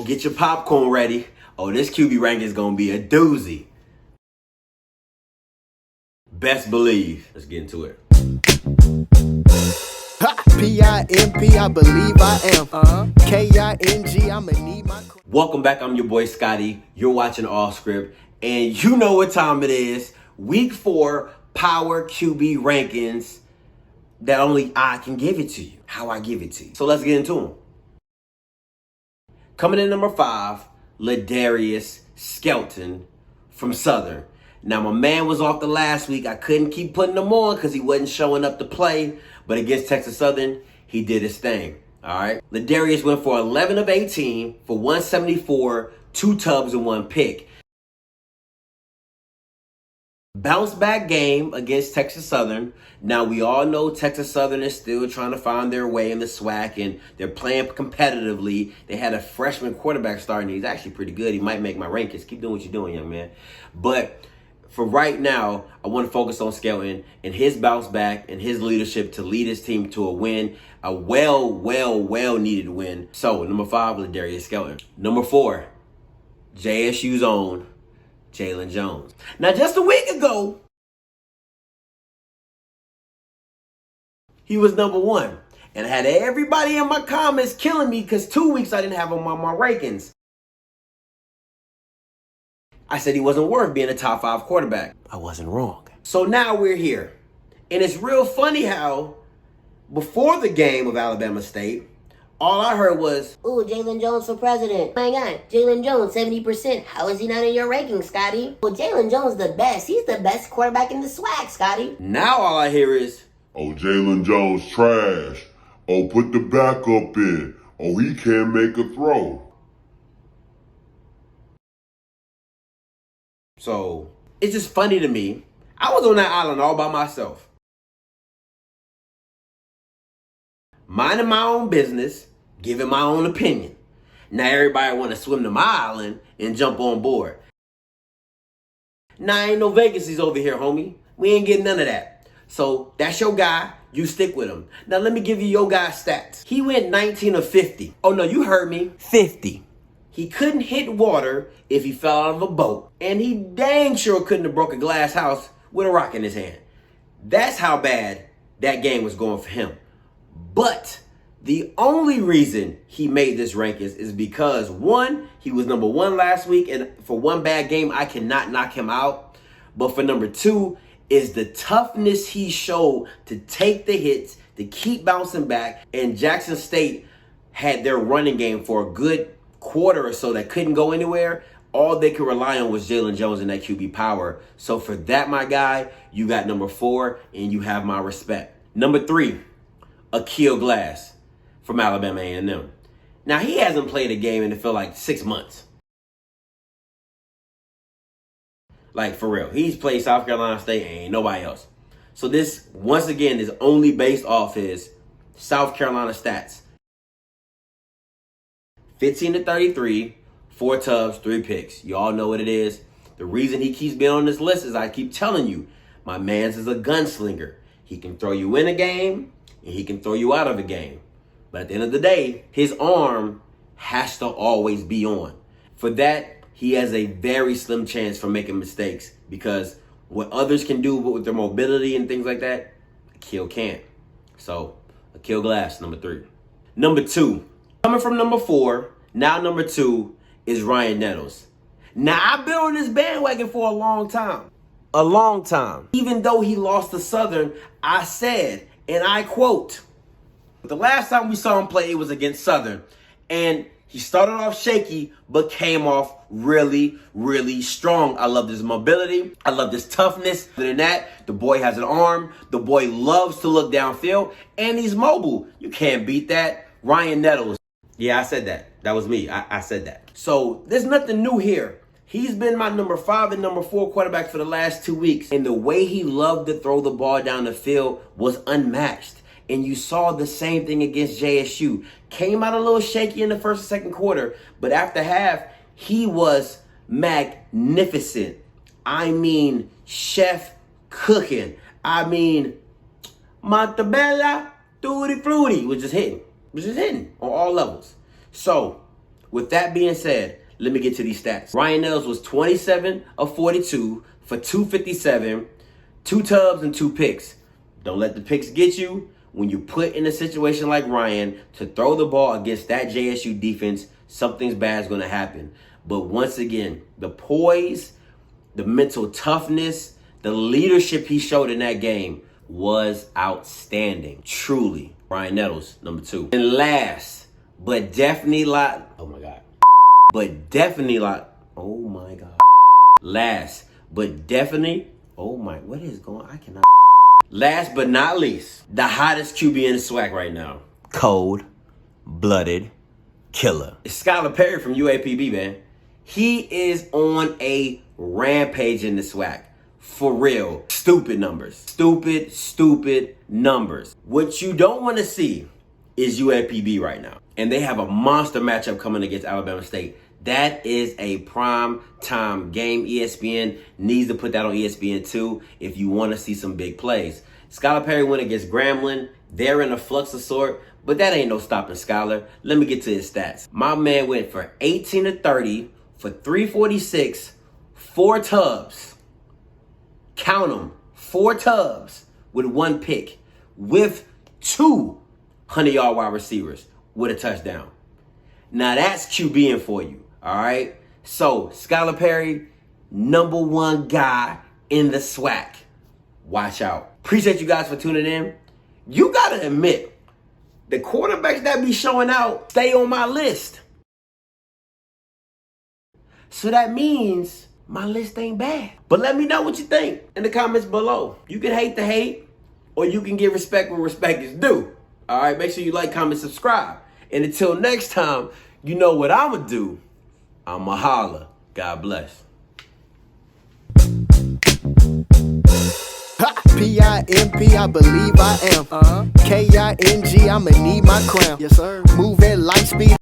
Uh-oh, get your popcorn ready. Oh, this QB ranking is going to be a doozy. Best believe. Let's get into it. P-I-M-P, I believe I am. K-I-N-G, I'ma need my... Welcome back. I'm your boy Scotty. You're watching All Script. And you know what time it is. Week 4 Power QB rankings that only I can give it to you. How I give it to you. So let's get into them. Coming in number 5, Ladarius Skelly from Southern. Now, my man was off the last week. I couldn't keep putting him on because he wasn't showing up to play. But against Texas Southern, he did his thing. All right. Ladarius went for 11 of 18 for 174, 2 tubs and 1 pick. Bounce back game against Texas Southern. Now, we all know Texas Southern is still trying to find their way in the SWAC, and they're playing competitively. They had a freshman quarterback starting. He's actually pretty good. He might make my rankings. Keep doing what you're doing, young man. But for right now, I want to focus on Skelly and his bounce back and his leadership to lead his team to a win, a well needed win. So, number 5, Ladarius Skelly. Number 4, JSU's own Jaylen Jones. Now, just a week ago, he was number 1. And I had everybody in my comments killing me because 2 weeks I didn't have him on my rankings. I said he wasn't worth being a top 5 quarterback. I wasn't wrong. So now we're here. And it's real funny how before the game of Alabama State, all I heard was, "Ooh, Jaylen Jones for president. My God, Jaylen Jones, 70%. How is he not in your rankings, Scotty?" Well, Jaylen Jones the best. He's the best quarterback in the SWAC, Scotty. Now all I hear is, "Oh, Jaylen Jones trash. Oh, put the backup in. Oh, he can't make a throw." So it's just funny to me. I was on that island all by myself, minding my own business, giving my own opinion. Now everybody want to swim to my island and jump on board. Now ain't no vacancies over here, homie. We ain't getting none of that. So that's your guy. You stick with him. Now let me give you your guy's stats. He went 19 of 50. Oh no, you heard me. 50. He couldn't hit water if he fell out of a boat. And he dang sure couldn't have broke a glass house with a rock in his hand. That's how bad that game was going for him. But the only reason he made this rankings is because, 1, he was number 1 last week, and for one bad game, I cannot knock him out. But for number 2 is the toughness he showed to take the hits, to keep bouncing back. And Jackson State had their running game for a good quarter or so that couldn't go anywhere. All they could rely on was Jaylen Jones and that QB power. So for that, my guy, you got number 4, and you have my respect. Number 3, Akil Glass from Alabama A&M. Now, he hasn't played a game in it for like 6 months. Like, for real. He's played South Carolina State and ain't nobody else. So this, once again, is only based off his South Carolina stats. 15 to 33, 4 tubs, 3 picks. You all know what it is. The reason he keeps being on this list is I keep telling you, my man's is a gunslinger. He can throw you in a game, and he can throw you out of a game. But at the end of the day, his arm has to always be on. For that, he has a very slim chance for making mistakes, because what others can do with their mobility and things like that, Akil can't. So, Akil Glass, number 3. Number 2, coming from number 4, now number 2 is Ryan Nettles. Now, I've been on this bandwagon for a long time. A long time. Even though he lost to Southern, I said, and I quote, the last time we saw him play, it was against Southern. And he started off shaky, but came off really strong. I love his mobility. I love his toughness. Other than that, the boy has an arm. The boy loves to look downfield. And he's mobile. You can't beat that. Ryan Nettles. Yeah, I said that. That was me. I said that. So there's nothing new here. He's been my number 5 and number 4 quarterback for the last 2 weeks. And the way he loved to throw the ball down the field was unmatched. And you saw the same thing against JSU. Came out a little shaky in the first and second quarter, but after half, he was magnificent. I mean, chef cooking. I mean, Montebella, Tutti Frutti was just hitting. On all levels. So, With that being said, let me get to these stats. Ryan Nettles was 27 of 42 for 257, 2 tubs and 2 picks. Don't let the picks get you. When you put in a situation like Ryan to throw the ball against that JSU defense, something's bad is going to happen. But once again, the poise, the mental toughness, the leadership he showed in that game was outstanding. Truly. Ryan Nettles, number 2. And last, but definitely oh my God. But definitely oh my God. Last, but definitely, what is going on? I cannot. Last but not least, the hottest QB in the SWAC right now. Cold-blooded killer. It's Skylar Perry from UAPB, man. He is on a rampage in the SWAC. For real. Stupid numbers. Stupid numbers. What you don't want to see is UAPB right now. And they have a monster matchup coming against Alabama State. That is a prime time game. ESPN needs to put that on ESPN too if you want to see some big plays. Skylar Perry went against Grambling. They're in a flux of sort, but that ain't no stopping Skylar. Let me get to his stats. My man went for 18 to 30 for 346, 4 tubs. Count them, 4 tubs with 1 pick with 2 100-yard wide receivers with a touchdown. Now that's QBing for you, all right? So Skylar Perry, #1 guy in the SWAC. Watch out. Appreciate you guys for tuning in. You got to admit, the quarterbacks that be showing out stay on my list. So that means my list ain't bad. But let me know what you think in the comments below. You can hate the hate, or you can give respect where respect is due. All right, make sure you like, comment, subscribe. And until next time, you know what I'ma do. I'ma holla. God bless. P-I-M-P, I believe I am. K-I-N-G, I'ma need my crown. Yes, sir. Move at light speed.